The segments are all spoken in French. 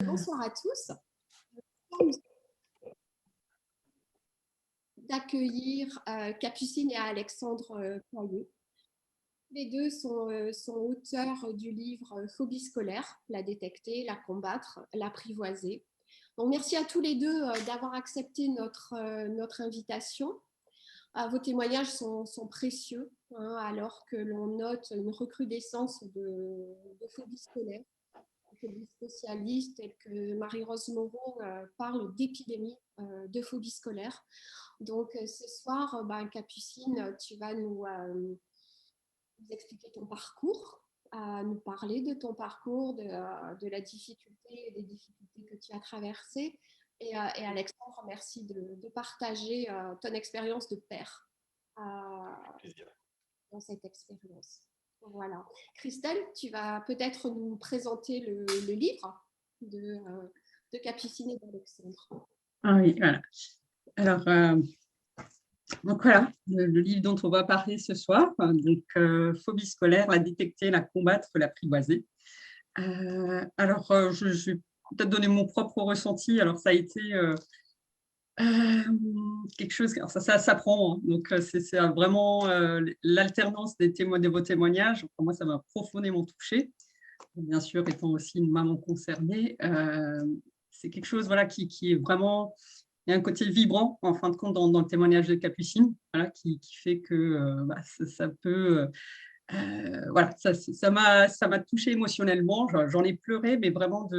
bonsoir à tous. D'accueillir Capucine et Alexandre Poirier. Les deux sont auteurs du livre Phobie scolaire, la détecter, la combattre, l'apprivoiser. Donc, merci à tous les deux d'avoir accepté notre invitation. Vos témoignages sont précieux, alors que l'on note une recrudescence de phobie scolaire. Des spécialistes tels que Marie-Rose Moreau parlent d'épidémie de phobie scolaire. Donc ce soir, Capucine, tu vas nous expliquer ton parcours, nous parler de ton parcours, de la difficulté, des difficultés que tu as traversées. Et Alexandre, merci de partager ton expérience de père dans cette expérience. Voilà. Christelle, tu vas peut-être nous présenter le livre de Capucine et d'Alexandre. Ah oui, voilà. Alors, donc voilà, le livre dont on va parler ce soir, Phobie scolaire, la détecter, la combattre, l'apprivoiser. Alors, je vais peut-être donner mon propre ressenti. Alors, ça a été quelque chose, alors ça s'apprend, hein. Donc c'est vraiment l'alternance de vos témoignages. Pour moi, ça m'a profondément touchée. Bien sûr, étant aussi une maman concernée, c'est quelque chose voilà, qui est vraiment... Il y a un côté vibrant, en fin de compte, dans le témoignage de Capucine, voilà, qui fait que ça peut... voilà, ça m'a touchée émotionnellement. J'en ai pleuré, mais vraiment,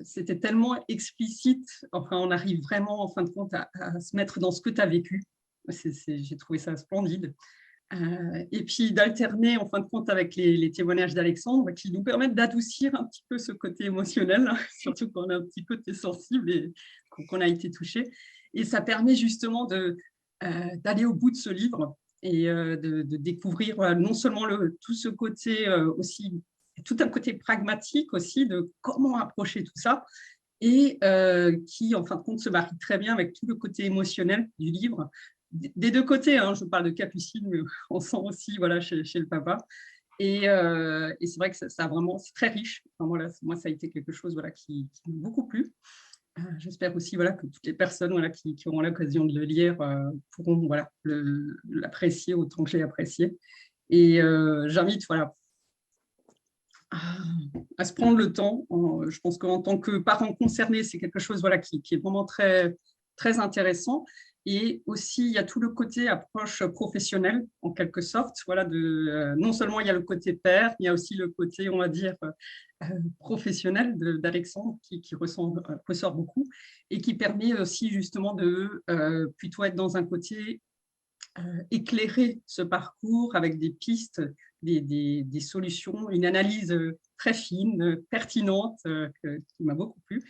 c'était tellement explicite. Enfin, on arrive vraiment, en fin de compte, à se mettre dans ce que tu as vécu. J'ai trouvé ça splendide. Et puis d'alterner en fin de compte avec les témoignages d'Alexandre qui nous permettent d'adoucir un petit peu ce côté émotionnel, surtout quand on a un petit côté sensible et qu'on a été touché. Et ça permet justement d'aller au bout de ce livre et de découvrir non seulement tout ce côté aussi, tout un côté pragmatique aussi de comment approcher tout ça et qui en fin de compte se marie très bien avec tout le côté émotionnel du livre. Des deux côtés, hein, je parle de Capucine, mais on sent aussi voilà, chez le papa. Et c'est vrai que ça vraiment, c'est très riche. Enfin, voilà, moi, ça a été quelque chose voilà, qui m'a beaucoup plu. J'espère aussi voilà, que toutes les personnes voilà, qui auront l'occasion de le lire pourront voilà, l'apprécier autant que j'ai apprécié. Et j'invite voilà, à se prendre le temps. Je pense qu'en tant que parent concerné, c'est quelque chose voilà, qui est vraiment très, très intéressant. Et aussi, il y a tout le côté approche professionnelle, en quelque sorte. Voilà, non seulement il y a le côté père, il y a aussi le côté, on va dire, professionnel d'Alexandre qui ressort beaucoup et qui permet aussi justement de plutôt être dans un côté éclairer ce parcours avec des pistes, des solutions, une analyse très fine, pertinente, qui m'a beaucoup plu.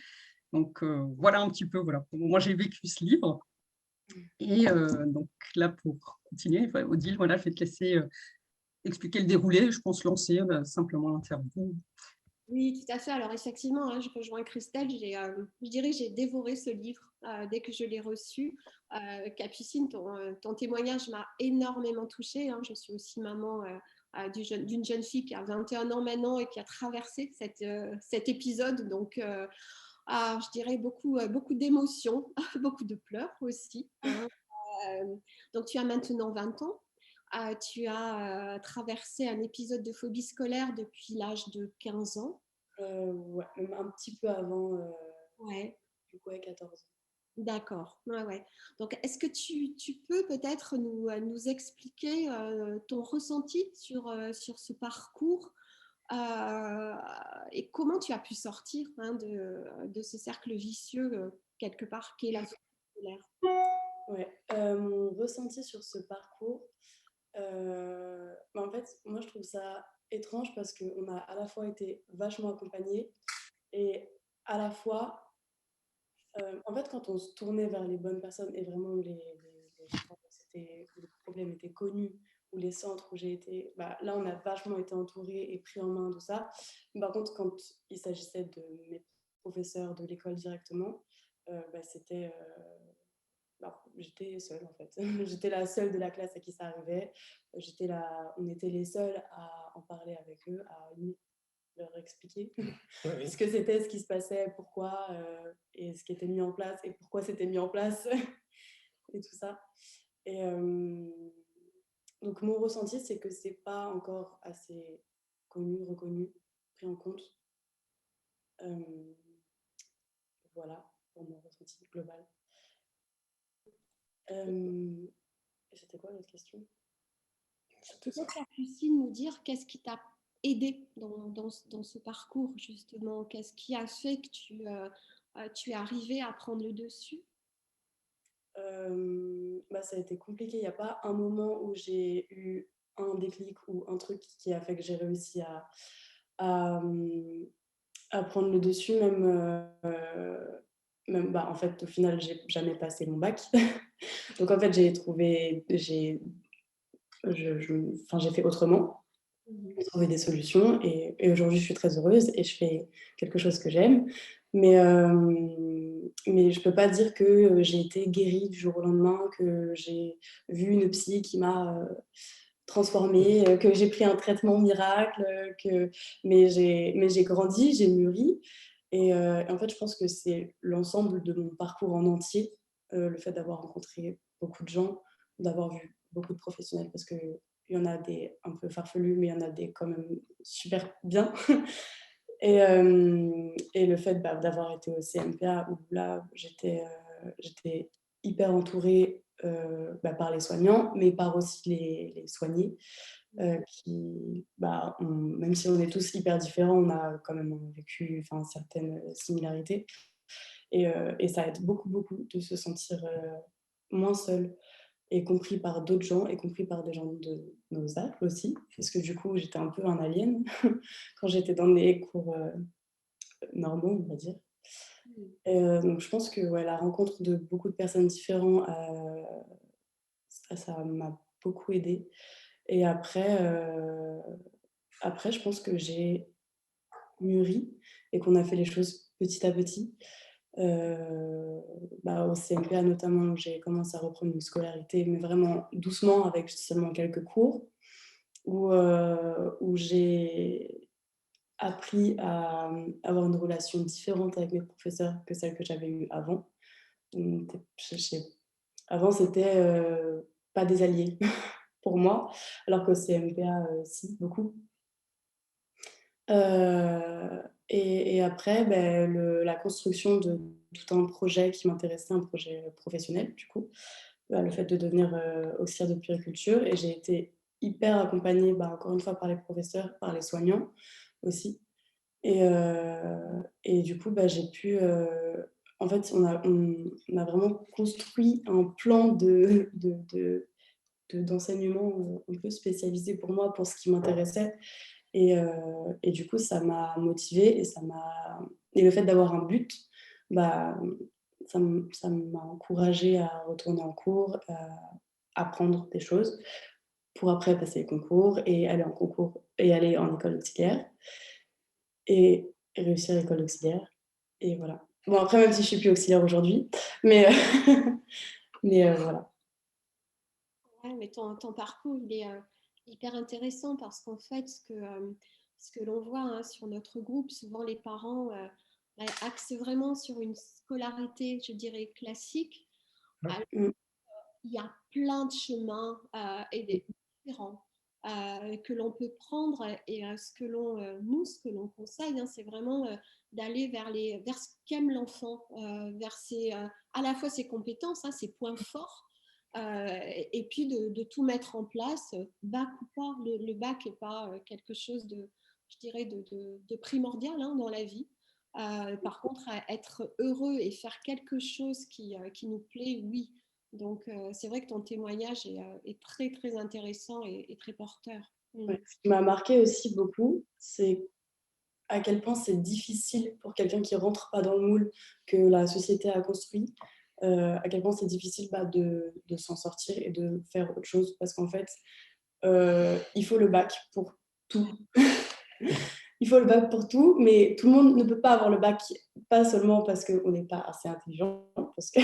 Donc, voilà un petit peu, voilà. Moi, j'ai vécu ce livre. Et donc, là, pour continuer, Odile, voilà, je vais te laisser expliquer le déroulé. Je pense lancer simplement l'interview. Oui, tout à fait. Alors effectivement, je rejoins Christelle. Je dirais que j'ai dévoré ce livre dès que je l'ai reçu. Capucine, ton témoignage m'a énormément touchée. Je suis aussi maman d'une jeune fille qui a 21 ans maintenant et qui a traversé cet épisode. Donc, je dirais beaucoup d'émotions, beaucoup de pleurs aussi. Donc, tu as maintenant 20 ans. Tu as traversé un épisode de phobie scolaire depuis l'âge de 15 ans. Ouais, même un petit peu avant, Ouais. du coup, à 14 ans. D'accord. Ouais. Donc, est-ce que tu peux peut-être nous expliquer ton ressenti sur ce parcours et comment tu as pu sortir de ce cercle vicieux quelque part qu'est la phobie scolaire? Ouais, mon ressenti sur ce parcours, en fait, moi je trouve ça étrange parce qu'on a à la fois été vachement accompagnés et à la fois, en fait, quand on se tournait vers les bonnes personnes et vraiment où les problèmes étaient connus, où les centres où j'ai été, là on a vachement été entourés et pris en main, tout ça. Par contre, quand il s'agissait de mes professeurs de l'école directement, c'était... j'étais seule en fait. J'étais la seule de la classe à qui ça arrivait. On était les seuls à en parler avec eux, leur expliquer Oui. ce que c'était, ce qui se passait, pourquoi, et ce qui était mis en place, et pourquoi c'était mis en place, et tout ça. Et donc, mon ressenti, c'est que c'est pas encore assez connu, reconnu, pris en compte. Voilà, pour mon ressenti global. C'était quoi l'autre question? Peut-être Capucine nous dire qu'est-ce qui t'a aidé dans ce parcours, justement. Qu'est-ce qui a fait que tu es arrivé à prendre le dessus? Ça a été compliqué. Il n'y a pas un moment où j'ai eu un déclic ou un truc qui a fait que j'ai réussi à, à prendre le dessus. Même en fait, au final, j'ai jamais passé mon bac. Donc, en fait, j'ai fait autrement. J'ai trouvé des solutions et aujourd'hui, je suis très heureuse et je fais quelque chose que j'aime. Mais je peux pas dire que j'ai été guérie du jour au lendemain, que j'ai vu une psy qui m'a transformée, que j'ai pris un traitement miracle, mais j'ai grandi, j'ai mûri. Et en fait, je pense que c'est l'ensemble de mon parcours en entier, le fait d'avoir rencontré beaucoup de gens, d'avoir vu beaucoup de professionnels, parce qu'il y en a des un peu farfelus, mais il y en a des quand même super bien. Et le fait d'avoir été au CMPA, où là, j'étais hyper entourée par les soignants, mais par aussi les soignés, qui, même si on est tous hyper différents, on a quand même vécu certaines similarités. Et ça aide beaucoup, beaucoup de se sentir moins seul et compris par d'autres gens, et compris par des gens de nos âges aussi, parce que du coup, j'étais un peu un alien quand j'étais dans les cours normaux, on va dire. Donc je pense que la rencontre de beaucoup de personnes différentes, ça m'a beaucoup aidée. Et après, je pense que j'ai mûri et qu'on a fait les choses petit à petit. Au CMPA notamment, où j'ai commencé à reprendre une scolarité, mais vraiment doucement, avec seulement quelques cours, où j'ai appris à avoir une relation différente avec mes professeurs que celle que j'avais eue avant. Avant, c'était pas des alliés pour moi, alors qu'au CMPA, si, beaucoup. Et après, la construction de tout un projet qui m'intéressait, un projet professionnel, du coup, le fait de devenir auxiliaire de puériculture. Et j'ai été hyper accompagnée, encore une fois, par les professeurs, par les soignants aussi. Et du coup, j'ai pu... en fait, on a vraiment construit un plan d'enseignement un peu spécialisé pour moi, pour ce qui m'intéressait. Et du coup, ça m'a motivée et le fait d'avoir un but, ça m'a encouragée à retourner en cours, à apprendre des choses pour après passer les concours et aller en concours et aller en école auxiliaire et réussir l'école auxiliaire. Et voilà. Bon, après, même si je suis plus auxiliaire aujourd'hui, mais, voilà. Ouais, mais ton parcours, il est hyper intéressant parce qu'en fait, ce que l'on voit sur notre groupe, souvent les parents axent vraiment sur une scolarité, je dirais, classique. Alors, il y a plein de chemins et des différents que l'on peut prendre et ce que l'on conseille, c'est vraiment d'aller vers ce qu'aime l'enfant, vers à la fois ses compétences, ses points forts, et puis de tout mettre en place, bac ou pas. Le bac n'est pas quelque chose je dirais, de primordial dans la vie. Par contre, être heureux et faire quelque chose qui nous plaît, oui. Donc, c'est vrai que ton témoignage est très, très intéressant et très porteur. Ouais. Ce qui m'a marqué aussi beaucoup, c'est à quel point c'est difficile pour quelqu'un qui rentre pas dans le moule que la société a construit, à quel point c'est difficile de s'en sortir et de faire autre chose, parce qu'en fait, il faut le bac pour tout. Il faut le bac pour tout, mais tout le monde ne peut pas avoir le bac, pas seulement parce qu'on n'est pas assez intelligent, parce que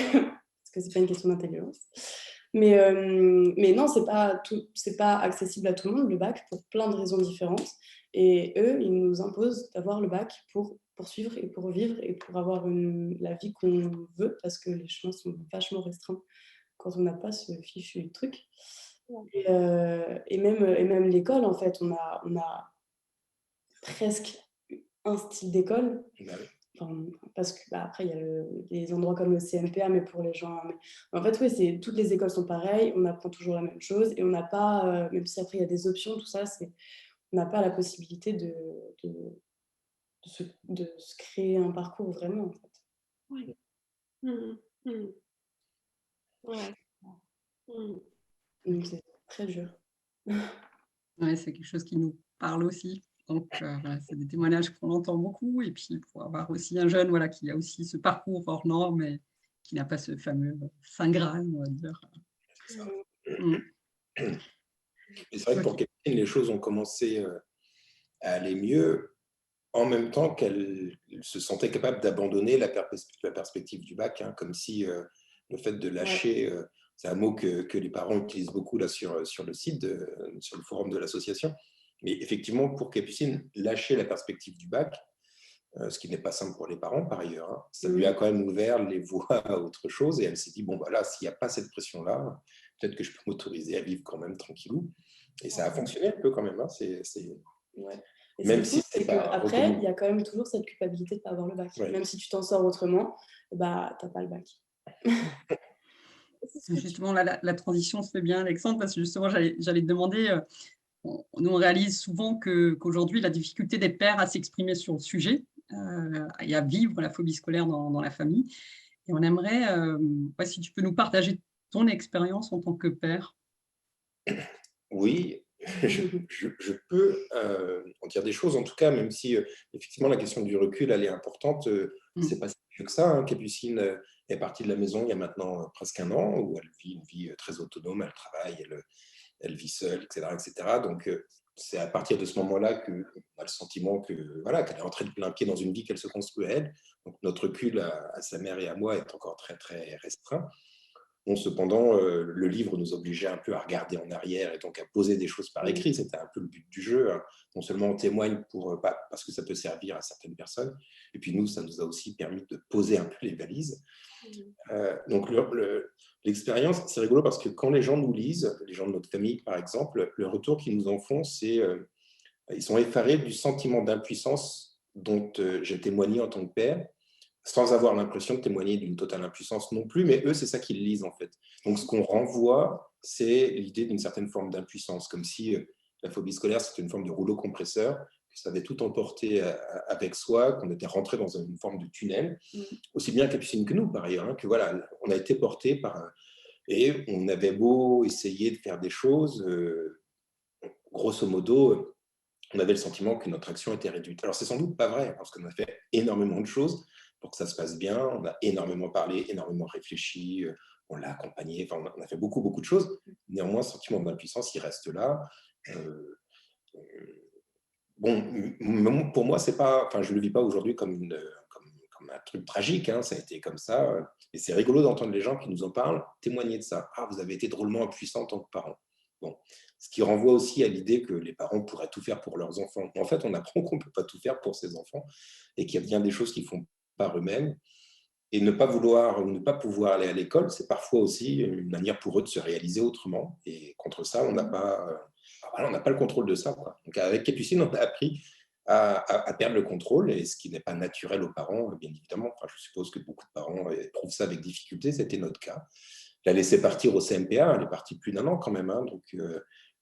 c'est pas une question d'intelligence, Mais non, c'est pas accessible à tout le monde, le bac, pour plein de raisons différentes. Et eux, ils nous imposent d'avoir le bac pour poursuivre et pour vivre et pour avoir la vie qu'on veut, parce que les chemins sont vachement restreints quand on n'a pas ce fichu truc. Et même l'école, en fait, on a presque un style d'école. Enfin, parce que après, il y a des endroits comme le CMPA, mais pour les gens. Mais en fait, oui, toutes les écoles sont pareilles, on apprend toujours la même chose et on n'a pas, même si après il y a des options, tout ça, on n'a pas la possibilité de se créer un parcours vraiment, en fait. Oui. Mmh. Mmh. Ouais. Mmh. Donc c'est très dur. Ouais, c'est quelque chose qui nous parle aussi. Donc, voilà, c'est des témoignages qu'on entend beaucoup. Et puis, pour avoir aussi un jeune voilà, qui a aussi ce parcours hors norme et qui n'a pas ce fameux Saint Graal, on va dire. C'est ça. Mmh. Et c'est vrai que pour Capucine, les choses ont commencé à aller mieux en même temps qu'elle se sentait capable d'abandonner la perspective du bac, hein, comme si le fait de lâcher, c'est un mot que les parents utilisent beaucoup là, sur le site, sur le forum de l'association. Mais effectivement, pour Capucine, lâcher la perspective du bac, ce qui n'est pas simple pour les parents par ailleurs, hein, ça lui a quand même ouvert les voies à autre chose. Et elle s'est dit, bon, voilà, s'il n'y a pas cette pression-là, peut-être que je peux m'autoriser à vivre quand même tranquillou. Et ça a fonctionné un peu quand même. Hein, Ouais. Et même si c'est qu'après, il y a quand même toujours cette culpabilité de ne pas avoir le bac. Ouais. Même si tu t'en sors autrement, bah, tu n'as pas le bac. Justement, là, la transition se fait bien, Alexandre, parce que justement, j'allais te demander, nous, on réalise souvent qu'aujourd'hui, la difficulté des pères à s'exprimer sur le sujet et à vivre la phobie scolaire dans la famille. Et on aimerait, si tu peux nous partager ton expérience en tant que père. Oui, je peux en dire des choses, en tout cas, même si effectivement la question du recul, elle est importante. C'est pas si vieux que ça. Hein. Capucine est partie de la maison il y a maintenant presque un an, où elle vit une vie très autonome, elle travaille, elle vit seule, etc. etc. Donc, c'est à partir de ce moment-là qu'on a le sentiment voilà, qu'elle est entrée de plein pied dans une vie qu'elle se construit à elle. Donc, notre recul à sa mère et à moi est encore très, très restreint. Bon, cependant, le livre nous obligeait un peu à regarder en arrière et donc à poser des choses par écrit. C'était un peu le but du jeu. Hein. Non seulement on témoigne parce que ça peut servir à certaines personnes, et puis nous, ça nous a aussi permis de poser un peu les valises. Donc l'expérience, c'est rigolo parce que quand les gens nous lisent, les gens de notre famille par exemple, le retour qu'ils nous en font, c'est ils sont effarés du sentiment d'impuissance dont j'ai témoigné en tant que père, sans avoir l'impression de témoigner d'une totale impuissance non plus, mais eux, c'est ça qu'ils lisent en fait. Donc ce qu'on renvoie, c'est l'idée d'une certaine forme d'impuissance, comme si la phobie scolaire, c'était une forme de rouleau compresseur, que ça avait tout emporté avec soi, qu'on était rentré dans une forme de tunnel, aussi bien Capucine que nous, par ailleurs, hein, que voilà, on a été porté par... et on avait beau essayer de faire des choses, grosso modo, on avait le sentiment que notre action était réduite. Alors, c'est sans doute pas vrai, parce qu'on a fait énormément de choses pour que ça se passe bien. On a énormément parlé, énormément réfléchi, on l'a accompagné, enfin, on a fait beaucoup, beaucoup de choses. Néanmoins, ce sentiment d'impuissance, il reste là. Bon, pour moi, c'est pas, enfin, je ne le vis pas aujourd'hui comme un truc tragique, hein, ça a été comme ça. Et c'est rigolo d'entendre les gens qui nous en parlent témoigner de ça. Ah, vous avez été drôlement impuissant en tant que parent. Bon. Ce qui renvoie aussi à l'idée que les parents pourraient tout faire pour leurs enfants. En fait, on apprend qu'on ne peut pas tout faire pour ses enfants et qu'il y a bien des choses qu'ils font par eux-mêmes. Et ne pas vouloir ou ne pas pouvoir aller à l'école, c'est parfois aussi une manière pour eux de se réaliser autrement. Et contre ça, on n'a pas, on n'a pas le contrôle de ça, quoi. Donc avec Capucine, on a appris à perdre le contrôle, et ce qui n'est pas naturel aux parents, bien évidemment. Enfin, je suppose que beaucoup de parents éprouvent ça avec difficulté, c'était notre cas. Je l'ai laissée partir au CMPA, elle est partie plus d'un an quand même, hein, donc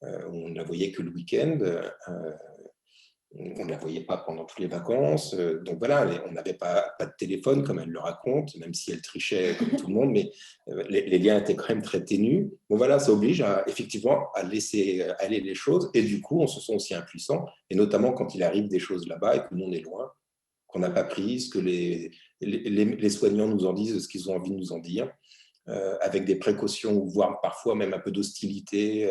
on ne la voyait que le week-end. On ne la voyait pas pendant toutes les vacances. Donc voilà, on n'avait pas de téléphone, comme elle le raconte, même si elle trichait comme tout le monde, mais les liens étaient quand même très ténus. Bon voilà, ça oblige effectivement à laisser aller les choses. Et du coup, on se sent aussi impuissant, et notamment quand il arrive des choses là-bas et que nous, on est loin, qu'on n'a pas pris, que les soignants nous en disent ce qu'ils ont envie de nous en dire, avec des précautions, voire parfois même un peu d'hostilité.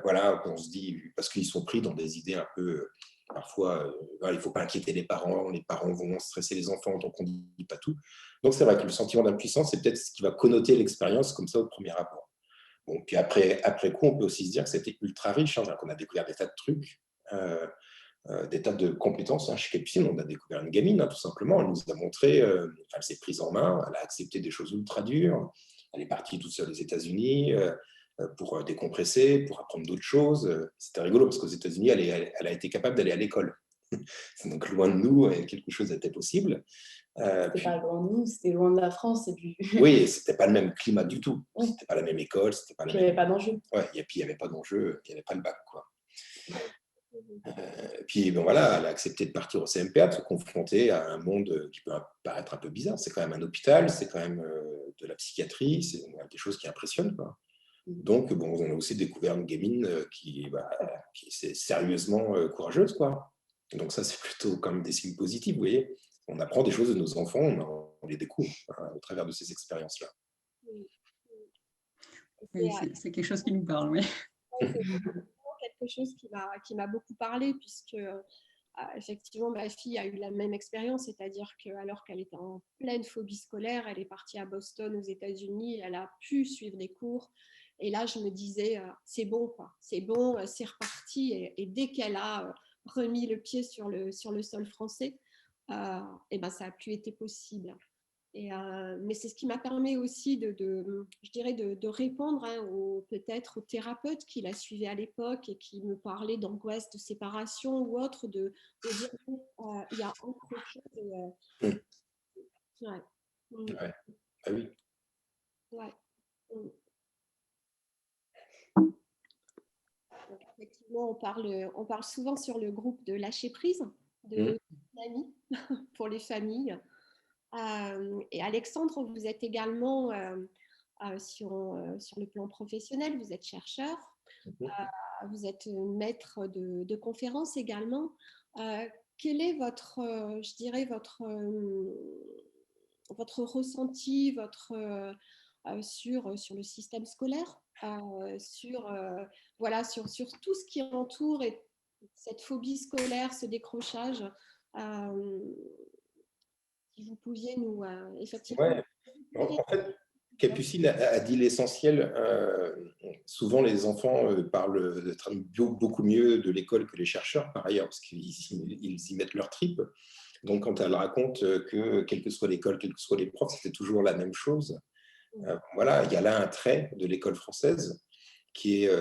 Voilà, on se dit, parce qu'ils sont pris dans des idées un peu... Parfois, il ne faut pas inquiéter les parents vont stresser les enfants, donc on ne dit pas tout. Donc c'est vrai que le sentiment d'impuissance, c'est peut-être ce qui va connoter l'expérience comme ça au premier abord. Bon, puis après coup, on peut aussi se dire que c'était ultra riche, hein, qu'on a découvert des tas de trucs, des tas de compétences. Hein. Chez Capucine, on a découvert une gamine, hein, tout simplement. Elle nous a montré, elle s'est prise en main, elle a accepté des choses ultra dures. Elle est partie toute seule aux États-Unis pour décompresser, pour apprendre d'autres choses. C'était rigolo parce qu'aux États-Unis, elle a été capable d'aller à l'école. Donc, loin de nous, quelque chose était possible. C'était pas loin de nous, c'était loin de la France. Et puis... Oui, c'était pas le même climat du tout. C'était pas la même école, c'était pas la puis même... il n'y avait pas d'enjeu. Ouais, et puis il n'y avait pas d'enjeu, il n'y avait pas le bac, quoi. Puis bon, voilà, elle a accepté de partir au CMPA, de se confronter à un monde qui peut paraître un peu bizarre. C'est quand même un hôpital, c'est quand même de la psychiatrie, c'est des choses qui impressionnent, quoi. Donc, bon, on a aussi découvert une gamine qui est sérieusement courageuse, quoi. Donc ça, c'est plutôt quand même des signes positifs, vous voyez. On apprend des choses de nos enfants, on les découvre au travers de ces expériences-là. Oui, c'est quelque chose qui nous parle, oui. C'est quelque chose qui m'a beaucoup parlé, puisque effectivement, ma fille a eu la même expérience, c'est-à-dire qu'alors qu'elle était en pleine phobie scolaire, elle est partie à Boston, aux États-Unis, elle a pu suivre des cours. Et là, je me disais, c'est bon, quoi. C'est bon, c'est reparti. Et dès qu'elle a remis le pied sur le sol français, et ben, ça n'a plus été possible. Mais c'est ce qui m'a permis aussi je dirais de répondre peut-être aux thérapeutes qui la suivaient à l'époque et qui me parlaient d'angoisse de séparation ou autre, de dire il y a autre chose. Ouais. Ouais. Ah oui. Ouais. Donc, effectivement, on parle souvent sur le groupe de lâcher prise, de l'AMI pour les familles. Et Alexandre, vous êtes également sur le plan professionnel, vous êtes chercheur, vous êtes maître de conférences également. Quel est je dirais, votre ressenti, sur le système scolaire, voilà, sur tout ce qui entoure et cette phobie scolaire, ce décrochage, si vous pouviez nous effectivement. Ouais. En fait, Capucine a dit l'essentiel. Souvent, les enfants parlent beaucoup mieux de l'école que les chercheurs, par ailleurs, parce qu'ils y mettent leur tripes. Donc, quand elle raconte que, quelle que soit l'école, quels que soient les profs, c'était toujours la même chose. Voilà, il y a là un trait de l'école française qui est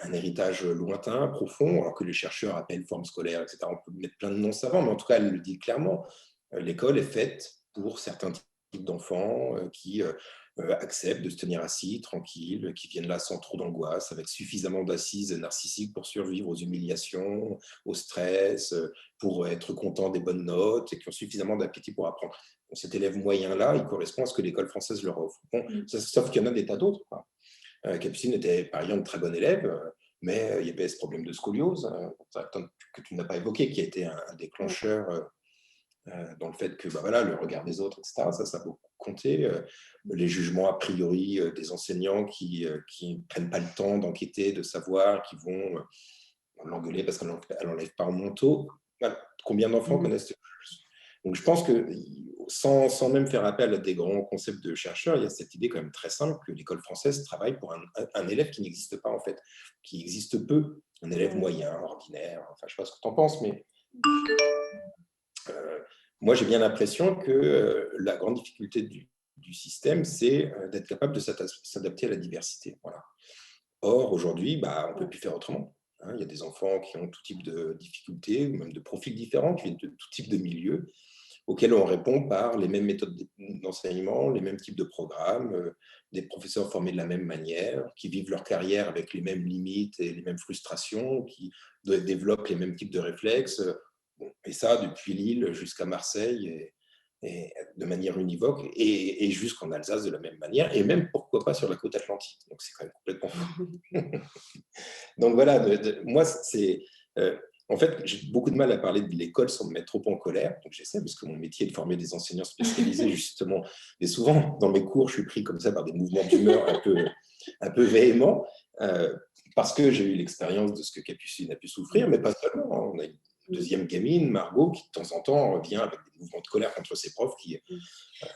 un héritage lointain, profond, alors que les chercheurs appellent forme scolaire, etc. On peut mettre plein de noms savants, mais en tout cas, elle le dit clairement. L'école est faite pour certains types d'enfants qui acceptent de se tenir assis, tranquilles, qui viennent là sans trop d'angoisse, avec suffisamment d'assises narcissiques pour survivre aux humiliations, au stress, pour être contents des bonnes notes et qui ont suffisamment d'appétit pour apprendre. Donc, cet élève moyen-là, il correspond à ce que l'école française leur offre. Bon, sauf qu'il y en a des tas d'autres. Capucine était par exemple une très bonne élève, mais il y avait ce problème de scoliose que tu n'as pas évoqué, qui a été un déclencheur dans le fait que voilà, le regard des autres, etc., ça a beaucoup compté. Les jugements a priori des enseignants qui ne prennent pas le temps d'enquêter, de savoir, qui vont l'engueuler parce qu'elle n'enlève pas au manteau. Voilà. Combien d'enfants connaissent ce... Donc je pense que sans même faire appel à des grands concepts de chercheurs, il y a cette idée quand même très simple que l'école française travaille pour un élève qui n'existe pas en fait, qui existe peu, un élève moyen, ordinaire, enfin je ne sais pas ce que tu en penses, mais moi j'ai bien l'impression que la grande difficulté du système, c'est d'être capable de s'adapter à la diversité. Voilà. Or, aujourd'hui, on ne peut plus faire autrement. Il y a des enfants qui ont tout type de difficultés, ou même de profils différents, qui viennent de tout type de milieux, auxquels on répond par les mêmes méthodes d'enseignement, les mêmes types de programmes, des professeurs formés de la même manière, qui vivent leur carrière avec les mêmes limites et les mêmes frustrations, qui développent les mêmes types de réflexes. Et ça, depuis Lille jusqu'à Marseille, et de manière univoque, et jusqu'en Alsace de la même manière, et même, pourquoi pas, sur la côte atlantique. Donc, c'est quand même complètement fou. Donc, voilà, moi, c'est... en fait, j'ai beaucoup de mal à parler de l'école sans me mettre trop en colère. Donc, j'essaie, parce que mon métier est de former des enseignants spécialisés, justement. Et souvent, dans mes cours, je suis pris comme ça par des mouvements d'humeur un peu véhéments, parce que j'ai eu l'expérience de ce que Capucine a pu souffrir, mais pas seulement. On a une deuxième gamine, Margot, qui de temps en temps revient avec des mouvements de colère contre ses profs.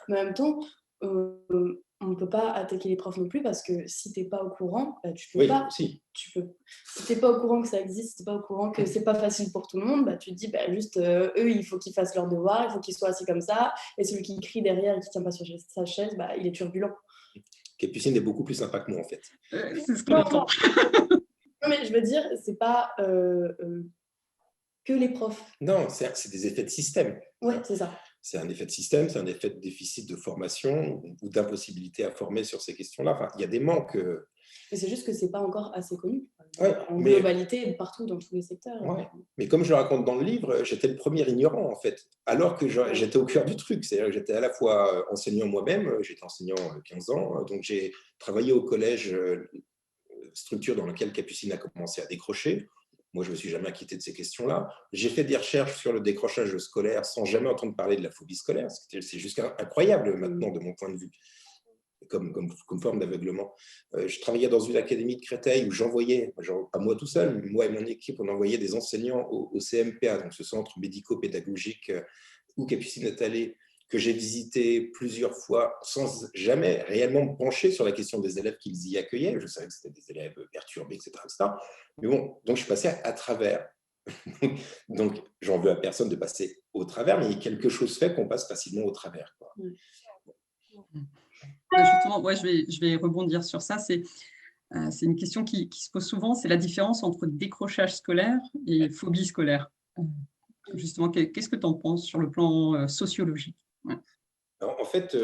Mais en même temps, on ne peut pas attaquer les profs non plus parce que si tu n'es pas au courant, bah, tu peux Oui, pas. si. Si tu n'es pas au courant que ça existe, si tu n'es pas au courant que c'est pas facile pour tout le monde, bah, tu te dis bah, juste eux, il faut qu'ils fassent leur devoir, il faut qu'ils soient assis comme ça, et celui qui crie derrière et qui ne tient pas sur sa chaise, bah, il est turbulent. Capucine est beaucoup plus sympa que moi, en fait. C'est ce qu'on attend. Non, mais je veux dire, c'est pas que les profs. Non, c'est des effets de système. Ouais, c'est ça. C'est un effet de système, c'est un effet de déficit de formation ou d'impossibilité à former sur ces questions-là. Enfin, il y a des manques. Mais c'est juste que c'est pas encore assez connu. Ouais, En mais, globalité, partout, dans tous les secteurs. ouais. Mais comme je le raconte dans le livre, j'étais le premier ignorant, en fait, alors que j'étais au cœur du truc. C'est-à-dire que j'étais à la fois enseignant moi-même, j'étais enseignant 15 ans, donc j'ai travaillé au collège, structure dans laquelle Capucine a commencé à décrocher. Moi, je ne me suis jamais inquiété de ces questions-là. J'ai fait des recherches sur le décrochage scolaire sans jamais entendre parler de la phobie scolaire. C'est juste incroyable maintenant, de mon point de vue, comme forme d'aveuglement. Je travaillais dans une académie de Créteil où j'envoyais, pas moi tout seul, mais moi et mon équipe, on envoyait des enseignants au CMPA, donc ce centre médico-pédagogique où Capucine est allée, que j'ai visité plusieurs fois sans jamais réellement me pencher sur la question des élèves qu'ils y accueillaient. Je savais que c'était des élèves perturbés, etc., etc. Mais bon, donc je suis passé à travers. Donc, j'en veux à personne de passer au travers, mais quelque chose fait qu'on passe facilement au travers, quoi. Justement, ouais, je vais rebondir sur ça. C'est une question qui se pose souvent, c'est la différence entre décrochage scolaire et phobie scolaire. Justement, qu'est-ce que tu en penses sur le plan sociologique? Ouais. Alors, en fait,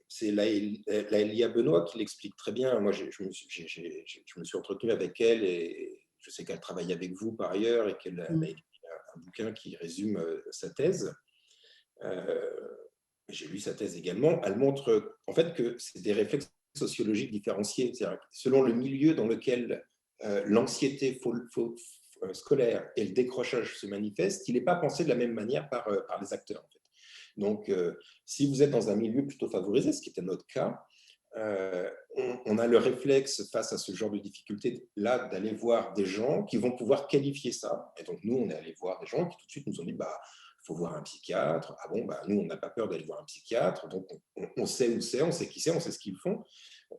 c'est Laëlia Benoît qui l'explique très bien. Moi, je me suis entretenu avec elle et je sais qu'elle travaille avec vous par ailleurs et qu'elle a écrit un bouquin qui résume sa thèse. J'ai lu sa thèse également. Elle montre en fait que c'est des réflexes sociologiques différenciés. C'est-à-dire selon le milieu dans lequel l'anxiété scolaire et le décrochage se manifestent, il n'est pas pensé de la même manière par les acteurs. En fait. Donc, si vous êtes dans un milieu plutôt favorisé, ce qui était notre cas, on a le réflexe face à ce genre de difficultés-là d'aller voir des gens qui vont pouvoir qualifier ça. Et donc, nous, on est allé voir des gens qui tout de suite nous ont dit bah, il faut voir un psychiatre. Ah bon, bah, nous, on n'a pas peur d'aller voir un psychiatre. Donc, on sait où c'est, on sait qui c'est, on sait ce qu'ils font.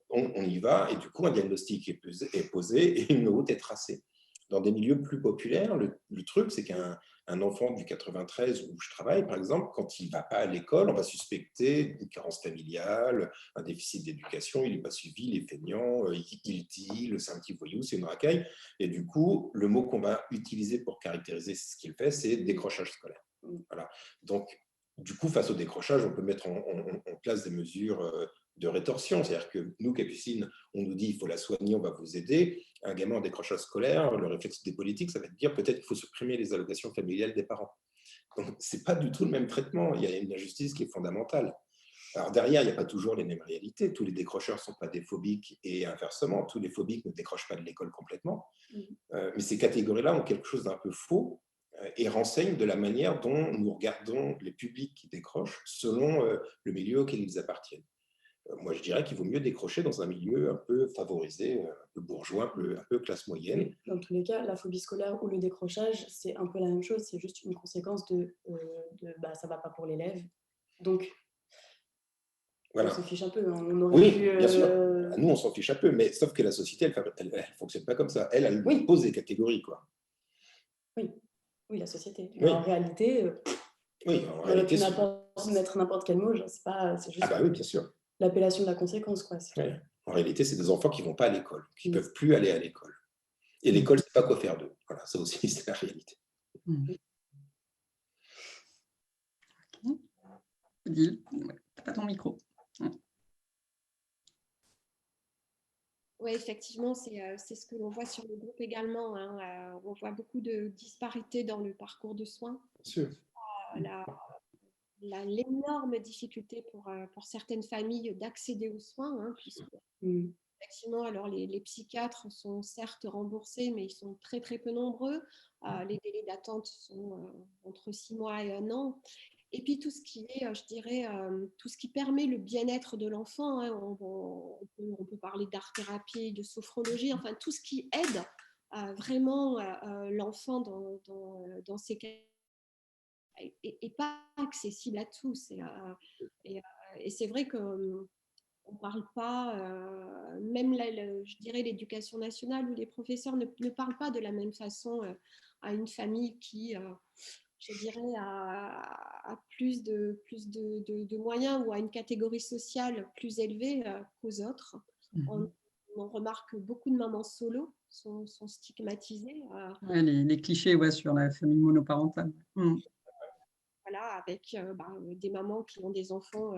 On y va. Et du coup, un diagnostic est posé et une route est tracée. Dans des milieux plus populaires, le truc, c'est qu'un enfant du 93 où je travaille, par exemple, quand il ne va pas à l'école, on va suspecter une carence familiale, un déficit d'éducation, il n'est pas suivi, il est feignant, il dit, c'est un petit voyou, c'est une racaille. Et du coup, le mot qu'on va utiliser pour caractériser ce qu'il fait, c'est décrochage scolaire. Voilà. Donc, du coup, face au décrochage, on peut mettre en place des mesures de rétorsion. C'est-à-dire que nous, Capucine, on nous dit il faut la soigner, on va vous aider. Un gamin en décrochage scolaire, le réflexe des politiques, ça va être de dire peut-être qu'il faut supprimer les allocations familiales des parents. Donc, ce n'est pas du tout le même traitement. Il y a une injustice qui est fondamentale. Alors derrière, il n'y a pas toujours les mêmes réalités. Tous les décrocheurs ne sont pas des phobiques et inversement, tous les phobiques ne décrochent pas de l'école complètement. Mais ces catégories-là ont quelque chose d'un peu faux et renseignent de la manière dont nous regardons les publics qui décrochent selon le milieu auquel ils appartiennent. Moi, je dirais qu'il vaut mieux décrocher dans un milieu un peu favorisé, un peu bourgeois, un peu classe moyenne. Dans tous les cas, la phobie scolaire ou le décrochage, c'est un peu la même chose. C'est juste une conséquence de bah, ça ne va pas pour l'élève. Donc, voilà. On se fiche un peu. On aurait oui, pu, bien sûr. Nous, on s'en fiche un peu, mais sauf que la société, elle ne fonctionne pas comme ça. Elle oui. pose des catégories, quoi. Oui, la société. Oui. En réalité, oui, on aurait pu mettre n'importe quel mot. C'est juste oui, bien sûr. L'appellation de la conséquence. Quoi. Oui. En réalité, c'est des enfants qui ne vont pas à l'école, qui ne peuvent plus aller à l'école. Et l'école, c'est pas quoi faire d'eux. Voilà, ça aussi, c'est la réalité. Okay. Odile, t'as pas ton micro. Oui, effectivement, c'est ce que l'on voit sur le groupe également. Hein. On voit beaucoup de disparités dans le parcours de soins. Bien sûr. L'énorme difficulté pour certaines familles d'accéder aux soins, hein, puisque effectivement, alors les psychiatres sont certes remboursés, mais ils sont très très peu nombreux. Les délais d'attente sont entre 6 mois et 1 an. Et puis tout ce qui est, je dirais, tout ce qui permet le bien-être de l'enfant, hein, on peut parler d'art-thérapie, de sophrologie, enfin tout ce qui aide vraiment l'enfant dans ses cas et pas accessible à tous. Et c'est vrai que on parle pas, même là, je dirais l'éducation nationale ou les professeurs ne parlent pas de la même façon à une famille qui, je dirais, a plus de moyens ou à une catégorie sociale plus élevée qu'aux autres. On remarque que beaucoup de mamans solo sont stigmatisées. Ouais, les clichés sur la famille monoparentale. Voilà, avec des mamans qui ont des enfants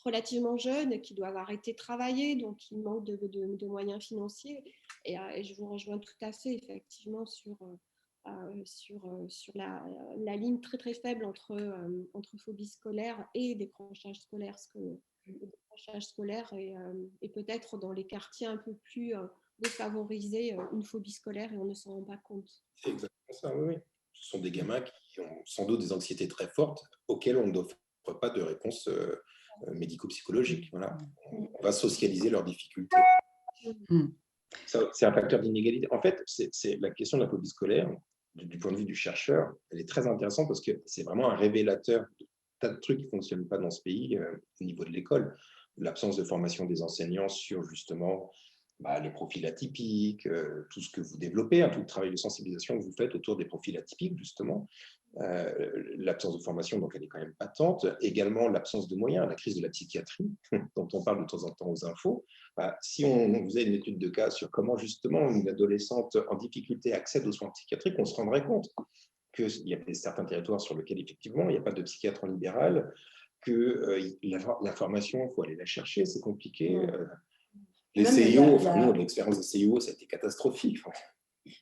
relativement jeunes, qui doivent arrêter de travailler, donc ils manquent de moyens financiers. Et je vous rejoins tout à fait, effectivement, sur la ligne très très faible entre phobie scolaire et décrochage scolaire, parce que le décrochage scolaire est peut-être dans les quartiers un peu plus défavorisés une phobie scolaire et on ne s'en rend pas compte. C'est exactement ça, oui. Ce sont des gamins qui ont sans doute des anxiétés très fortes auxquelles on n'offre pas de réponse médico-psychologique. Voilà. On va socialiser leurs difficultés. C'est un facteur d'inégalité. En fait, c'est la question de la phobie scolaire, du point de vue du chercheur, elle est très intéressante parce que c'est vraiment un révélateur de tas de trucs qui ne fonctionnent pas dans ce pays au niveau de l'école. L'absence de formation des enseignants sur justement les profils atypiques, tout ce que vous développez, tout le travail de sensibilisation que vous faites autour des profils atypiques, justement. L'absence de formation, donc elle est quand même patente. Également, l'absence de moyens, la crise de la psychiatrie, dont on parle de temps en temps aux infos. Si on faisait une étude de cas sur comment, justement, une adolescente en difficulté accède aux soins psychiatriques, on se rendrait compte qu'il y a certains territoires sur lesquels, effectivement, il n'y a pas de psychiatre en libéral, que la formation, il faut aller la chercher, c'est compliqué. Les CIO, nous, l'expérience des CIO, ça a été catastrophique.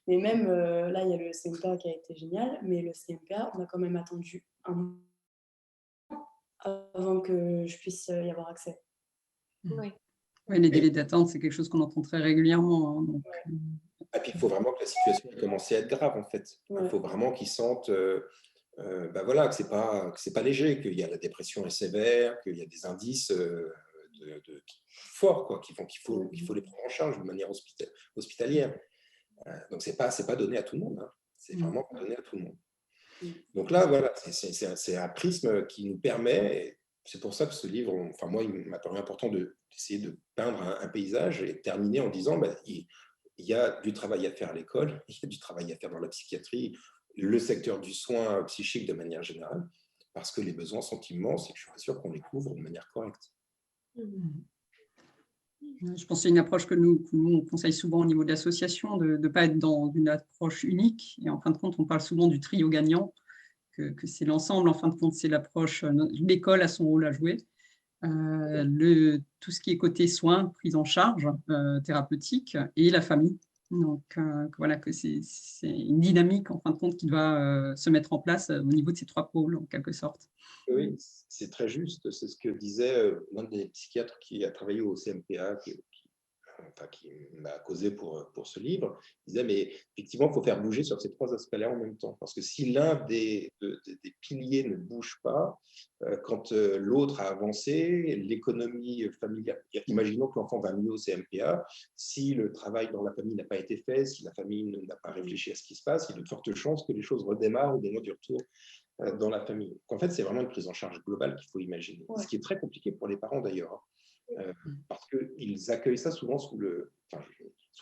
Mais même là, il y a le CMPA qui a été génial, mais le CMPA, on a quand même attendu un mois avant que je puisse y avoir accès. Oui. Oui, les délais d'attente, c'est quelque chose qu'on entend très régulièrement. Donc... Et puis, il faut vraiment que la situation ait commencé à être grave, en fait. Il faut vraiment qu'ils sentent voilà, que ce n'est pas léger, qu'il y a la dépression est sévère, qu'il y a des indices forts quoi, qu'il faut les prendre en charge de manière hospitalière. Donc, ce n'est pas donné à tout le monde. C'est vraiment pas donné à tout le monde. Donc là, voilà, c'est un prisme qui nous permet, c'est pour ça que ce livre, moi, il m'a paru important d'essayer de peindre un paysage et de terminer en disant il y a du travail à faire à l'école, il y a du travail à faire dans la psychiatrie, le secteur du soin psychique de manière générale, parce que les besoins sont immenses et que je suis sûr qu'on les couvre de manière correcte. Je pense que c'est une approche que nous on conseille souvent au niveau de l'association, de ne pas être dans une approche unique. Et en fin de compte, on parle souvent du trio gagnant, que c'est l'ensemble. En fin de compte, c'est l'approche, l'école a son rôle à jouer. Tout ce qui est côté soins, prise en charge thérapeutique et la famille. Donc, voilà, que c'est une dynamique, en fin de compte, qui doit se mettre en place au niveau de ces trois pôles, en quelque sorte. Oui, c'est très juste. C'est ce que disait l'un des psychiatres qui a travaillé au CMPA, qui m'a causé pour ce livre. Il disait, mais effectivement, il faut faire bouger sur ces trois aspects-là en même temps. Parce que si l'un des piliers ne bouge pas, quand l'autre a avancé, l'économie familiale, imaginons que l'enfant va mieux au CMPA, si le travail dans la famille n'a pas été fait, si la famille n'a pas réfléchi à ce qui se passe, il y a de fortes chances que les choses redémarrent au moment du retour dans la famille. Donc, en fait, c'est vraiment une prise en charge globale qu'il faut imaginer. Ce qui est très compliqué pour les parents d'ailleurs. Parce qu'ils accueillent ça souvent sous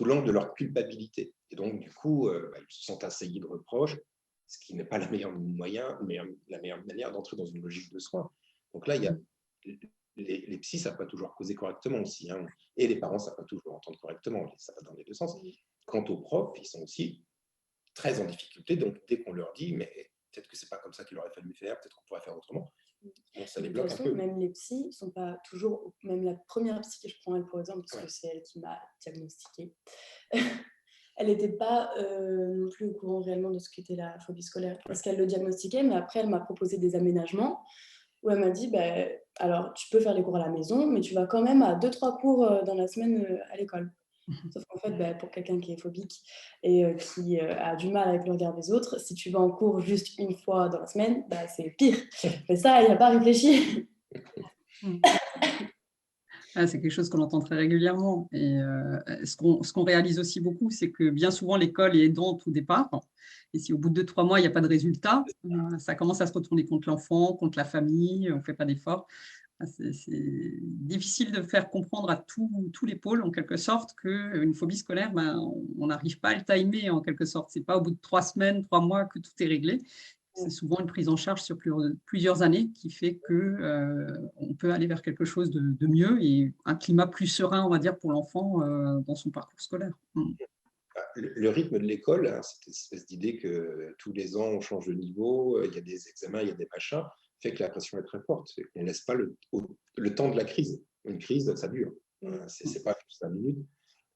l'angle de leur culpabilité. Et donc, du coup, ils se sentent assaillis de reproches, ce qui n'est pas la meilleure manière d'entrer dans une logique de soins. Donc là, il y a les psys ne savent pas toujours causer correctement aussi, et les parents ne savent pas toujours entendre correctement. Ça va dans les deux sens. Quant aux profs, ils sont aussi très en difficulté. Donc, dès qu'on leur dit, mais peut-être que ce n'est pas comme ça qu'il aurait fallu faire, peut-être qu'on pourrait faire autrement. Bon, ça les bloque un peu. Même les psys ne sont pas toujours, même la première psy que je prends elle pour exemple, parce que c'est elle qui m'a diagnostiquée, elle n'était pas non plus au courant réellement de ce qu'était la phobie scolaire, parce qu'elle le diagnostiquait, mais après elle m'a proposé des aménagements où elle m'a dit, alors tu peux faire les cours à la maison, mais tu vas quand même à 2-3 cours dans la semaine à l'école. Sauf qu'en fait, pour quelqu'un qui est phobique et qui a du mal avec le regard des autres, si tu vas en cours juste une fois dans la semaine, c'est pire. Mais ça, il n'a pas réfléchi. C'est quelque chose qu'on entend très régulièrement. Et ce qu'on réalise aussi beaucoup, c'est que bien souvent, l'école est aidante au départ. Et si au bout de 2-3 mois, il n'y a pas de résultat, ça commence à se retourner contre l'enfant, contre la famille, on ne fait pas d'efforts. C'est difficile de faire comprendre à tous les pôles, en quelque sorte, qu'une phobie scolaire, on n'arrive pas à le timer, en quelque sorte. Ce n'est pas au bout de 3 semaines, 3 mois que tout est réglé. C'est souvent une prise en charge sur plusieurs années qui fait qu'on peut aller vers quelque chose de mieux et un climat plus serein, on va dire, pour l'enfant dans son parcours scolaire. Le rythme de l'école, hein, cette espèce d'idée que tous les ans, on change de niveau, il y a des examens, il y a des machins, fait que la pression est très forte. On ne laisse pas le temps de la crise. Une crise, ça dure. Ce n'est pas juste 5 minutes.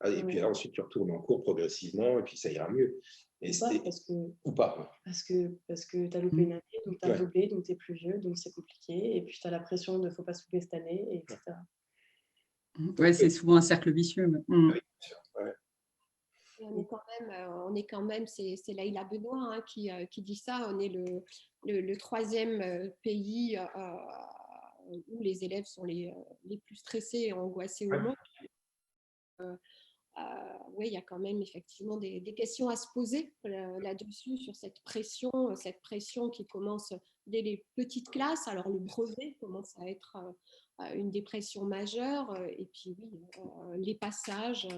Et puis ensuite, tu retournes en cours progressivement et puis ça ira mieux. Ou pas. Parce que tu as loupé une année, donc tu as doublé, donc tu es plus vieux, donc c'est compliqué. Et puis tu as la pression de ne faut pas se louper cette année, etc. Oui, c'est souvent un cercle vicieux. Oui, bien sûr. On est quand même, c'est Leïla Benoît hein, qui dit ça, on est le 3e pays où les élèves sont les plus stressés et angoissés au monde. Oui, il y a quand même effectivement des questions à se poser là-dessus, sur cette pression qui commence dès les petites classes. Alors le brevet commence à être une dépression majeure, et puis oui, les passages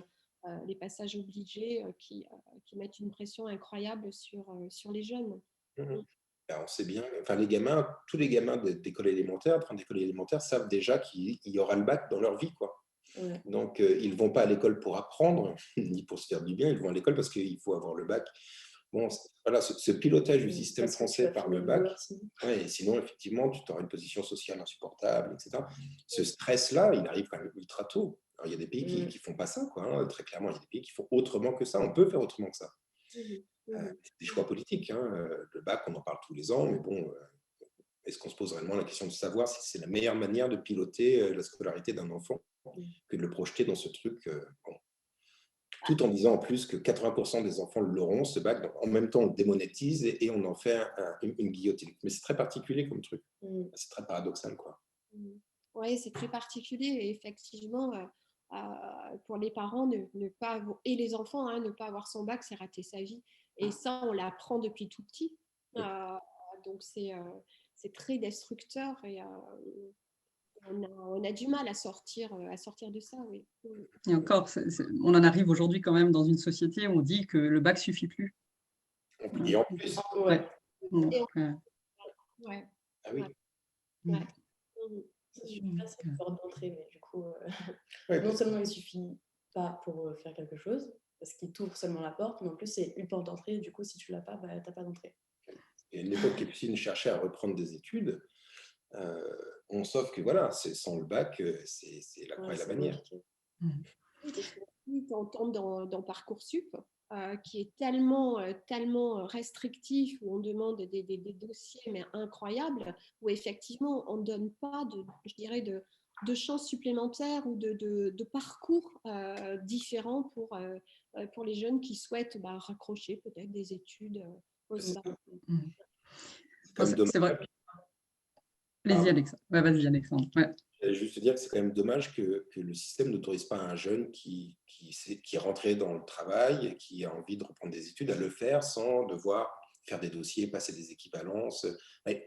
obligés qui mettent une pression incroyable sur les jeunes. On sait bien, enfin les gamins, tous les gamins d'école élémentaire, d'école élémentaire savent déjà qu'il y aura le bac dans leur vie, quoi. Donc, ils ne vont pas à l'école pour apprendre, ni pour se faire du bien, ils vont à l'école parce qu'il faut avoir le bac. Bon, voilà, ce pilotage du système français par le bac, et sinon, effectivement, tu auras une position sociale insupportable, etc. Ce stress-là, il arrive quand même ultra tôt. Alors, il y a des pays qui ne font pas ça, quoi, hein. Très clairement, il y a des pays qui font autrement que ça. On peut faire autrement que ça. C'est des choix politiques. Hein. Le bac, on en parle tous les ans, mais bon, est-ce qu'on se pose réellement la question de savoir si c'est la meilleure manière de piloter la scolarité d'un enfant que de le projeter dans ce truc, tout en disant en plus que 80% des enfants l'auront, ce bac, donc en même temps on le démonétise et on en fait une guillotine. Mais c'est très particulier comme truc, c'est très paradoxal, quoi. Oui, c'est très particulier et effectivement, pour les parents, ne pas avoir, et les enfants, hein, ne pas avoir son bac, c'est rater sa vie. Et ça, on l'apprend depuis tout petit. Donc c'est très destructeur et on a du mal à sortir de ça, oui. Et encore, on en arrive aujourd'hui quand même dans une société où on dit que le bac ne suffit plus. Et en plus. Ouais. Donc, Ah oui. Ça suffit pas, c'est une porte d'entrée, mais du coup, non seulement il ne suffit pas pour faire quelque chose, parce qu'il t'ouvre seulement la porte, mais en plus c'est une porte d'entrée, et du coup, si tu l'as pas, tu n'as pas d'entrée. Et à une époque, Capucine cherchait à reprendre des études. Sauf que voilà, sans le bac, c'est la croix et la bannière. On tombe dans Parcoursup, qui est tellement restrictif, où on demande des dossiers mais incroyables, où effectivement on ne donne pas de chances supplémentaires ou de parcours différents pour les jeunes qui souhaitent raccrocher peut-être des études post-bac. C'est vrai. Vas-y, Alexandre. Vas-y, Alexandre. J'allais juste dire que c'est quand même dommage que le système n'autorise pas un jeune qui est rentré dans le travail et qui a envie de reprendre des études à le faire sans devoir faire des dossiers, passer des équivalences,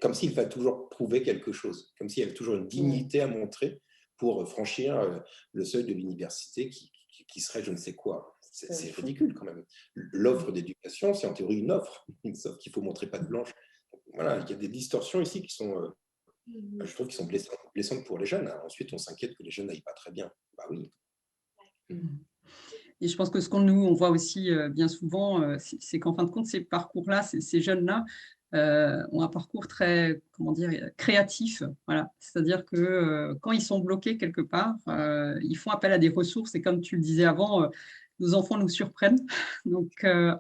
comme s'il fallait toujours prouver quelque chose, comme s'il y avait toujours une dignité à montrer pour franchir le seuil de l'université qui serait je ne sais quoi. C'est ridicule quand même. L'offre d'éducation, c'est en théorie une offre, sauf qu'il faut montrer patte blanche. Voilà, il y a des distorsions ici qui sont... je trouve qu'ils sont blessantes pour les jeunes. Ensuite, on s'inquiète que les jeunes n'aillent pas très bien. Bah oui. Et je pense que ce qu'on on voit aussi bien souvent, c'est qu'en fin de compte, ces parcours-là, ces jeunes-là ont un parcours très, comment dire, créatif. Voilà. C'est-à-dire que quand ils sont bloqués quelque part, ils font appel à des ressources. Et comme tu le disais avant, nos enfants nous surprennent, donc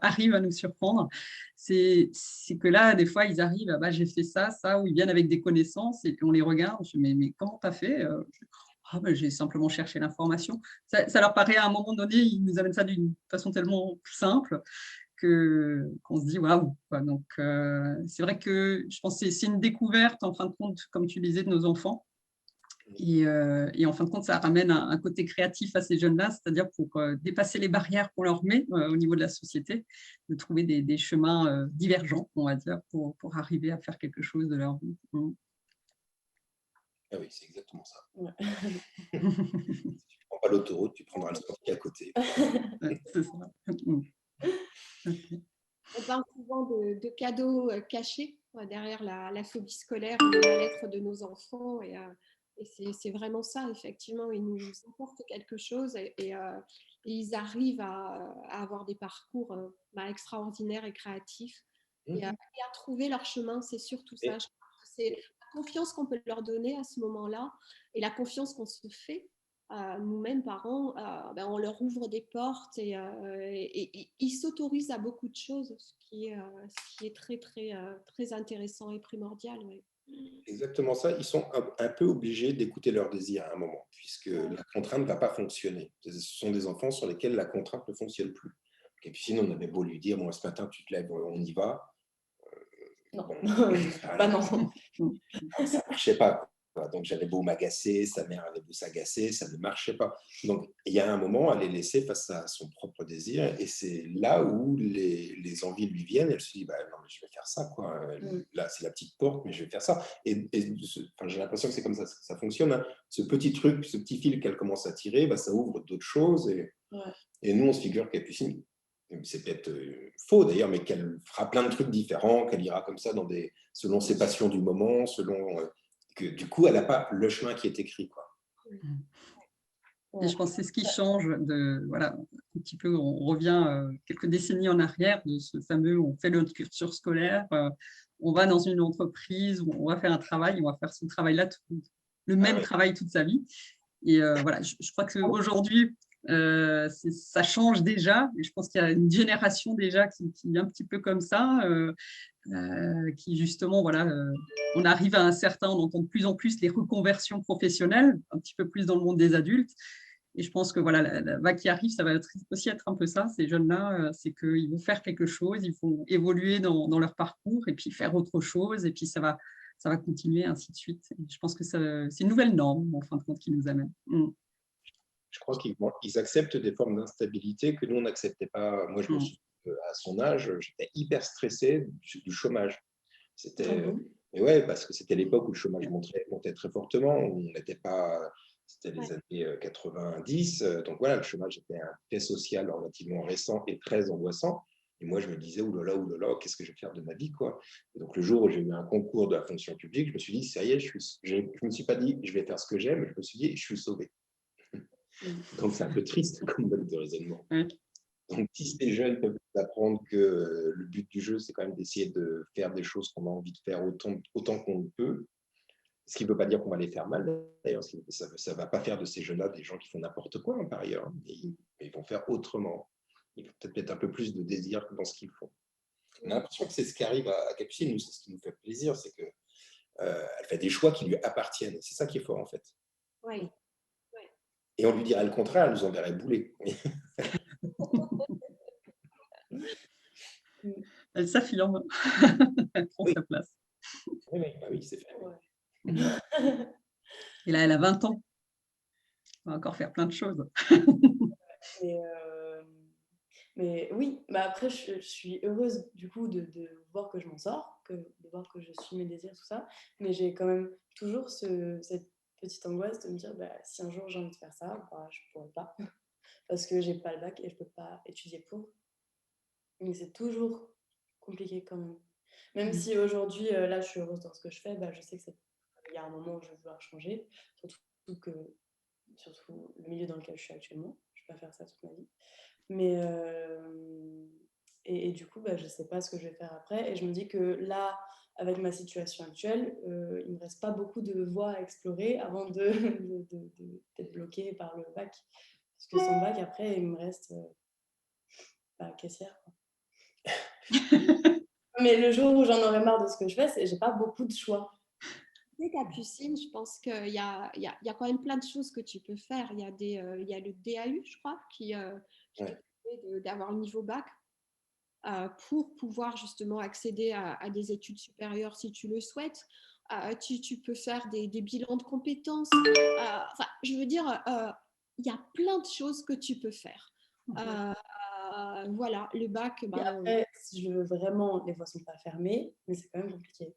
arrivent à nous surprendre. C'est que là, des fois, ils arrivent, j'ai fait ça, ou ils viennent avec des connaissances et on les regarde. Je dis, mais comment tu as fait j'ai simplement cherché l'information. Ça leur paraît à un moment donné, ils nous amènent ça d'une façon tellement simple qu'on se dit waouh. Donc, c'est vrai que je pense que c'est une découverte, en fin de compte, comme tu disais, de nos enfants. Et en fin de compte, ça ramène un côté créatif à ces jeunes-là, c'est-à-dire pour dépasser les barrières qu'on leur met au niveau de la société, de trouver des chemins divergents, on va dire, pour arriver à faire quelque chose de leur vie. Ah oui, c'est exactement ça. Ouais. Si tu ne prends pas l'autoroute, tu prendras le sentier à côté. Ouais, c'est ça. Ok. On parle souvent de cadeaux cachés derrière la phobie scolaire ou le mal-être de nos enfants. Et c'est vraiment ça, effectivement. Ils nous apportent quelque chose et ils arrivent à avoir des parcours extraordinaires et créatifs et à trouver leur chemin. C'est surtout ça. Et, Je pense que c'est la confiance qu'on peut leur donner à ce moment-là et la confiance qu'on se fait nous-mêmes, parents, on leur ouvre des portes et ils s'autorisent à beaucoup de choses, ce qui est très, très, très intéressant et primordial. Ouais. exactement ça. Ils sont un peu obligés d'écouter leurs désirs à un moment, puisque la contrainte ne va pas fonctionner. Ce sont des enfants sur lesquels la contrainte ne fonctionne plus. Et puis sinon, on avait beau lui dire, bon, ce matin, tu te lèves, on y va. Non, Bon, bah voilà. non. Ça ne marchait pas, quoi. Donc j'avais beau m'agacer, sa mère avait beau s'agacer, ça ne marchait pas. Donc il y a un moment à les laisser face à son propre désir, et c'est là où les envies lui viennent. Elle se dit, bah, non, mais je vais faire ça, quoi. Là, c'est la petite porte, mais je vais faire ça. Enfin, j'ai l'impression que c'est comme ça que ça fonctionne, hein. Ce petit truc, ce petit fil qu'elle commence à tirer, bah, ça ouvre d'autres choses. Et nous, on se figure Capucine, c'est peut-être faux d'ailleurs, mais qu'elle fera plein de trucs différents, qu'elle ira comme ça selon ses passions du moment, que du coup, elle n'a pas le chemin qui est écrit, quoi. Et je pense que c'est ce qui change voilà, un petit peu, on revient quelques décennies en arrière de ce fameux, on fait notre culture scolaire, on va dans une entreprise, où on va faire un travail, on va faire ce travail-là, le même travail toute sa vie. Et voilà, je crois qu'aujourd'hui, ça change déjà. Et je pense qu'il y a une génération déjà qui est un petit peu comme ça, qui justement, voilà, on arrive à un certain, on entend de plus en plus les reconversions professionnelles, un petit peu plus dans le monde des adultes. Et je pense que voilà, la vague qui arrive, ça va aussi être un peu ça, ces jeunes-là, c'est qu'ils vont faire quelque chose, ils vont évoluer dans leur parcours et puis faire autre chose, et puis ça va continuer, ainsi de suite. Et je pense que c'est une nouvelle norme, en fin de compte, qui nous amène. Je crois qu'ils acceptent des formes d'instabilité que nous, on n'acceptait pas. Moi, je me souviens à son âge, j'étais hyper stressé du chômage. Mais ouais, parce que c'était l'époque où le chômage montait très fortement. On n'était pas, c'était les années 90. Donc voilà, le chômage était un fait social relativement récent et très angoissant. Et moi, je me disais, oulala, qu'est-ce que je vais faire de ma vie, quoi. Et donc, le jour où j'ai eu un concours de la fonction publique, je me suis dit, ça y est, je ne me suis pas dit, je vais faire ce que j'aime, je me suis dit, je suis sauvé. Donc, c'est un peu triste comme mode de raisonnement. Donc, si ces jeunes peuvent apprendre que le but du jeu, c'est quand même d'essayer de faire des choses qu'on a envie de faire autant qu'on le peut, ce qui ne veut pas dire qu'on va les faire mal, d'ailleurs. Ça ne va pas faire de ces jeunes-là des gens qui font n'importe quoi, hein, par ailleurs. Mais ils vont faire autrement. Ils vont peut-être mettre un peu plus de désir dans ce qu'ils font. On a l'impression que c'est ce qui arrive à Capucine. Nous, c'est ce qui nous fait plaisir, c'est qu'elle fait des choix qui lui appartiennent. C'est ça qui est fort, en fait. Oui. Et on lui dirait le contraire, elle nous enverrait bouler. Elle s'affirme, elle prend sa place. Oui, c'est fait. Et là, elle a 20 ans. On va encore faire plein de choses. Mais oui, après, je suis heureuse du coup de voir que je m'en sors, de voir que je suis mes désirs, tout ça. Mais j'ai quand même toujours cette petite angoisse de me dire, si un jour j'ai envie de faire ça, je ne pourrais pas. Parce que j'ai pas le bac et je peux pas étudier pour. Mais c'est toujours compliqué quand même. Même si aujourd'hui, là, je suis heureuse dans ce que je fais, je sais qu'il y a un moment où je vais vouloir changer. Surtout le milieu dans lequel je suis actuellement. Je ne vais pas faire ça toute ma vie. Mais, et du coup, je ne sais pas ce que je vais faire après. Et je me dis que là, avec ma situation actuelle, il ne me reste pas beaucoup de voies à explorer avant d'être bloquée par le bac. Parce que sans bac, après, il me reste caissière, quoi. Mais le jour où j'en aurai marre de ce que je fais, j'ai pas beaucoup de choix. Capucine, je pense qu'il y a quand même plein de choses que tu peux faire. Il y a le DAU, je crois, qui te permet d'avoir le niveau bac pour pouvoir justement accéder à des études supérieures si tu le souhaites. Tu peux faire des bilans de compétences. Je veux dire, il y a plein de choses que tu peux faire. Voilà, le bac. Après, si je veux vraiment, les voies ne sont pas fermées, mais c'est quand même compliqué.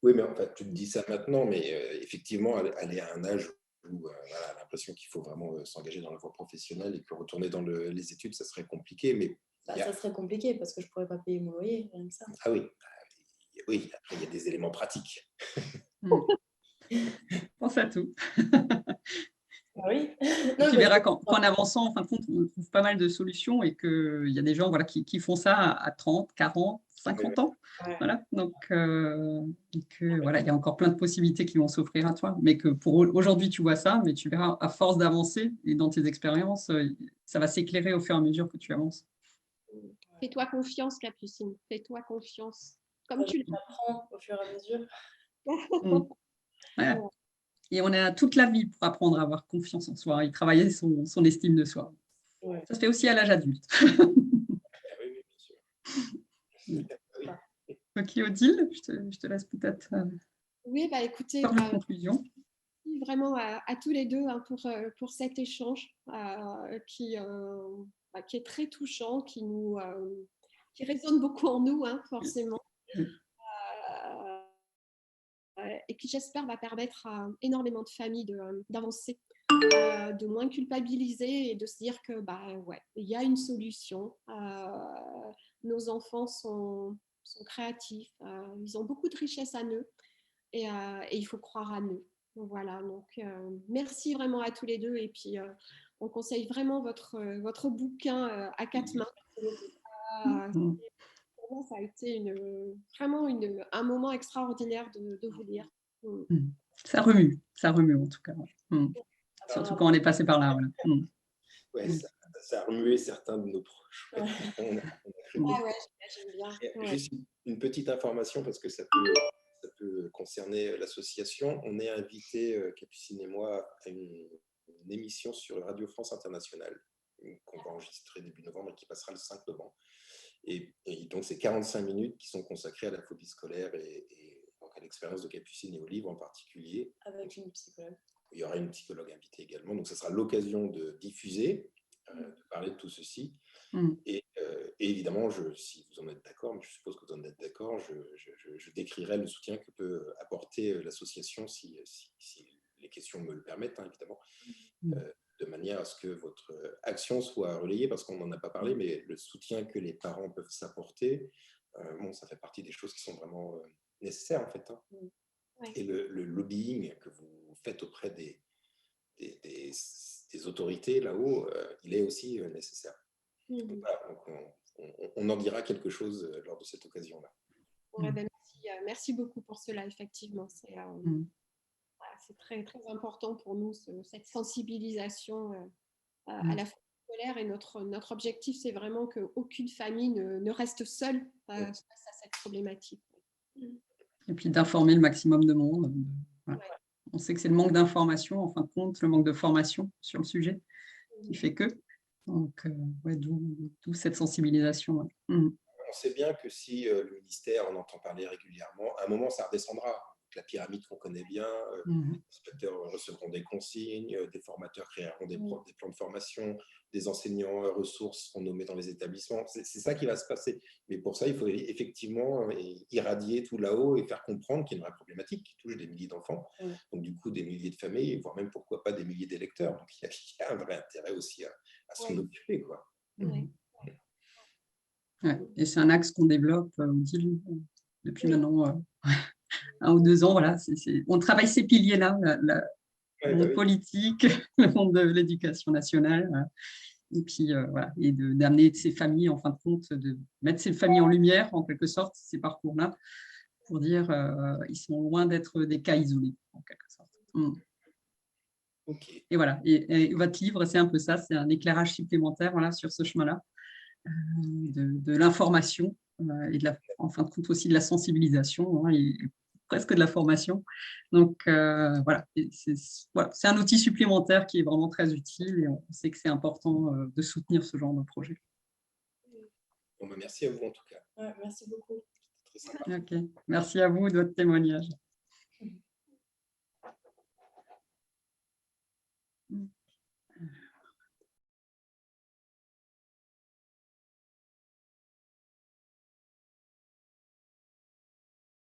Oui, mais en fait, tu te dis ça maintenant, mais effectivement, elle est à un âge où voilà, elle a l'impression qu'il faut vraiment s'engager dans la voie professionnelle et que retourner dans les études, ça serait compliqué. Mais Bah, ça serait compliqué parce que je ne pourrais pas payer mon loyer, rien que ça. Ah oui, oui, après, il y a des éléments pratiques. Pense à tout. Ah oui. Tu verras qu'en avançant, en fin de compte, on trouve pas mal de solutions et qu'il y a des gens voilà, qui font ça à 30, 40, 50 ans. Ouais. Voilà. Donc, voilà, il y a encore plein de possibilités qui vont s'offrir à toi. Mais que pour aujourd'hui, tu vois ça, mais tu verras, à force d'avancer et dans tes expériences, ça va s'éclairer au fur et à mesure que tu avances. Fais-toi confiance, Capucine. Fais-toi confiance. Comme tu l'apprends au fur et à mesure. Ouais. Et on a toute la vie pour apprendre à avoir confiance en soi et travailler son estime de soi. Ouais. Ça se fait aussi à l'âge adulte. Oui, bien sûr. Ok, Odile, je te laisse peut-être Oui, bah écoutez, faire une conclusion. Vraiment à tous les deux hein, pour cet échange qui est très touchant, qui résonne beaucoup en nous, hein, forcément. Et qui, j'espère, va permettre à énormément de familles d'avancer, de moins culpabiliser et de se dire que, ouais, il y a une solution. Nos enfants sont créatifs, ils ont beaucoup de richesses à eux et il faut croire à eux. Voilà, donc merci vraiment à tous les deux et puis on conseille vraiment votre bouquin à quatre mains. Pour moi, ça a été vraiment un moment extraordinaire de vous lire. Ça remue en tout cas. Surtout quand on est passé par là. Voilà. Ouais, ça a remué certains de nos proches. Ouais. Ouais, j'aime bien. Ouais. Juste une petite information parce que ça peut concerner l'association. On est invité, Capucine et moi, à une émission sur Radio France Internationale qu'on va enregistrer début novembre et qui passera le 5 novembre. Et donc, c'est 45 minutes qui sont consacrées à la phobie scolaire et donc à l'expérience de Capucine et au livre en particulier. Avec une psychologue. Il y aura une psychologue invitée également. Donc, ça sera l'occasion de diffuser, de parler de tout ceci. Et évidemment, si vous en êtes d'accord, mais je suppose que vous en êtes d'accord, je décrirai le soutien que peut apporter l'association si les questions me le permettent, hein, évidemment, de manière à ce que votre action soit relayée, parce qu'on n'en a pas parlé, mais le soutien que les parents peuvent s'apporter, ça fait partie des choses qui sont vraiment nécessaires, en fait. Hein. Ouais. Et le lobbying que vous faites auprès des autorités là-haut, il est aussi nécessaire. Donc, voilà, donc on en dira quelque chose lors de cette occasion-là. Ouais, merci beaucoup pour cela, effectivement. C'est très, très important pour nous, cette sensibilisation à la phobie scolaire. Et notre objectif, c'est vraiment qu'aucune famille ne reste seule face à cette problématique. Et puis d'informer le maximum de monde. Voilà. Ouais. On sait que c'est le manque d'information, en fin de compte, le manque de formation sur le sujet qui fait que. Donc, d'où cette sensibilisation. Ouais. On sait bien que si le ministère en entend parler régulièrement, à un moment, ça redescendra. La pyramide qu'on connaît bien, les inspecteurs recevront des consignes, des formateurs créeront des plans de formation, des enseignants ressources seront nommés dans les établissements. C'est ça qui va se passer. Mais pour ça, il faut effectivement irradier tout là-haut et faire comprendre qu'il y a une vraie problématique qui touche des milliers d'enfants. Donc, du coup, des milliers de familles, voire même, pourquoi pas, des milliers d'électeurs. Donc, il y a un vrai intérêt aussi à s'en occuper, quoi. Ouais. Et c'est un axe qu'on développe depuis maintenant 1 ou 2 ans. Voilà, on travaille ces piliers-là, le monde politique, le monde de l'éducation nationale, et puis voilà, et d'amener ces familles, en fin de compte, de mettre ces familles en lumière, en quelque sorte, ces parcours-là, pour dire ils sont loin d'être des cas isolés, en quelque sorte. Okay. Et voilà, et votre livre, c'est un peu ça, c'est un éclairage supplémentaire voilà, sur ce chemin-là, de l'information et en fin de compte aussi de la sensibilisation hein, et presque de la formation. Donc voilà, c'est un outil supplémentaire qui est vraiment très utile et on sait que c'est important de soutenir ce genre de projet. Bon, merci à vous en tout cas. Ouais, merci beaucoup. Très sympa. Okay. Merci à vous de votre témoignage.